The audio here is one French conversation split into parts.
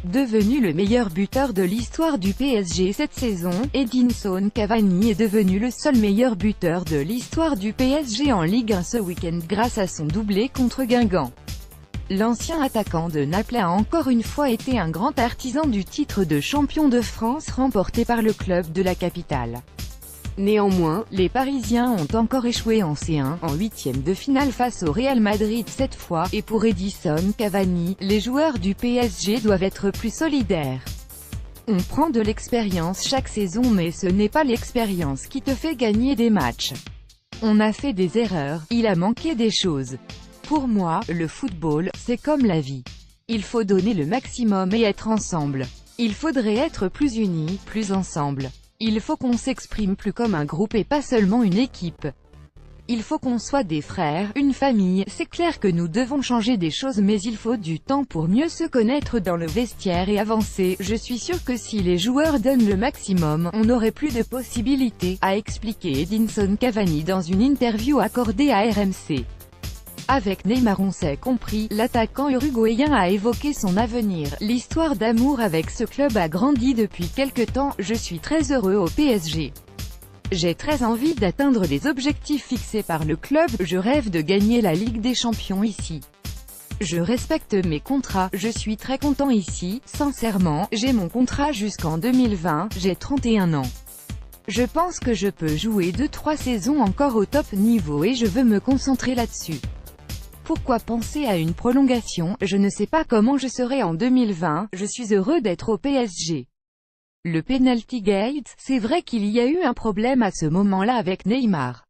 Devenu le meilleur buteur de l'histoire du PSG cette saison, Edinson Cavani est devenu le seul meilleur buteur de l'histoire du PSG en Ligue 1 ce week-end grâce à son doublé contre Guingamp. L'ancien attaquant de Naples a encore une fois été un grand artisan du titre de champion de France remporté par le club de la capitale. Néanmoins, les Parisiens ont encore échoué en C1, en huitième de finale face au Real Madrid cette fois, et pour Edinson Cavani, les joueurs du PSG doivent être plus solidaires. On prend de l'expérience chaque saison mais ce n'est pas l'expérience qui te fait gagner des matchs. On a fait des erreurs, il a manqué des choses. Pour moi, le football, c'est comme la vie. Il faut donner le maximum et être ensemble. Il faudrait être plus unis, plus ensemble. Il faut qu'on s'exprime plus comme un groupe et pas seulement une équipe. Il faut qu'on soit des frères, une famille. C'est clair que nous devons changer des choses mais il faut du temps pour mieux se connaître dans le vestiaire et avancer. Je suis sûr que si les joueurs donnent le maximum, on n'aurait plus de possibilités, a expliqué Edinson Cavani dans une interview accordée à RMC. Avec Neymar on s'est compris, l'attaquant uruguayen a évoqué son avenir. L'histoire d'amour avec ce club a grandi depuis quelque temps, je suis très heureux au PSG. J'ai très envie d'atteindre les objectifs fixés par le club, je rêve de gagner la Ligue des Champions ici. Je respecte mes contrats, je suis très content ici, sincèrement, j'ai mon contrat jusqu'en 2020, j'ai 31 ans. Je pense que je peux jouer 2-3 saisons encore au top niveau et je veux me concentrer là-dessus. Pourquoi penser à une prolongation? Je ne sais pas comment je serai en 2020, je suis heureux d'être au PSG. Le penalty gate, c'est vrai qu'il y a eu un problème à ce moment-là avec Neymar.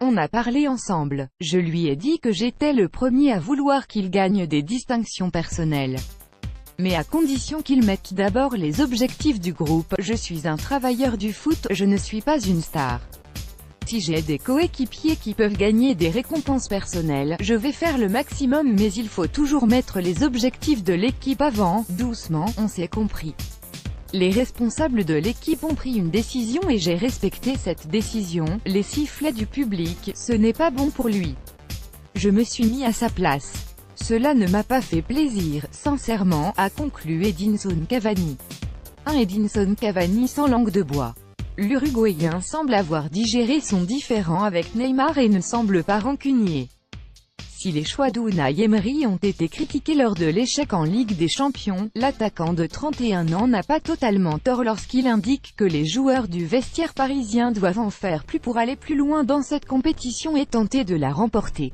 On a parlé ensemble, je lui ai dit que j'étais le premier à vouloir qu'il gagne des distinctions personnelles. Mais à condition qu'il mette d'abord les objectifs du groupe, je suis un travailleur du foot, je ne suis pas une star. Si j'ai des coéquipiers qui peuvent gagner des récompenses personnelles, je vais faire le maximum mais il faut toujours mettre les objectifs de l'équipe avant. Doucement, on s'est compris. Les responsables de l'équipe ont pris une décision et j'ai respecté cette décision. Les sifflets du public, ce n'est pas bon pour lui. Je me suis mis à sa place. Cela ne m'a pas fait plaisir, sincèrement, a conclu Edinson Cavani. Un Edinson Cavani sans langue de bois. L'Uruguayen semble avoir digéré son différend avec Neymar et ne semble pas rancunier. Si les choix d'Unai Emery ont été critiqués lors de l'échec en Ligue des Champions, l'attaquant de 31 ans n'a pas totalement tort lorsqu'il indique que les joueurs du vestiaire parisien doivent en faire plus pour aller plus loin dans cette compétition et tenter de la remporter.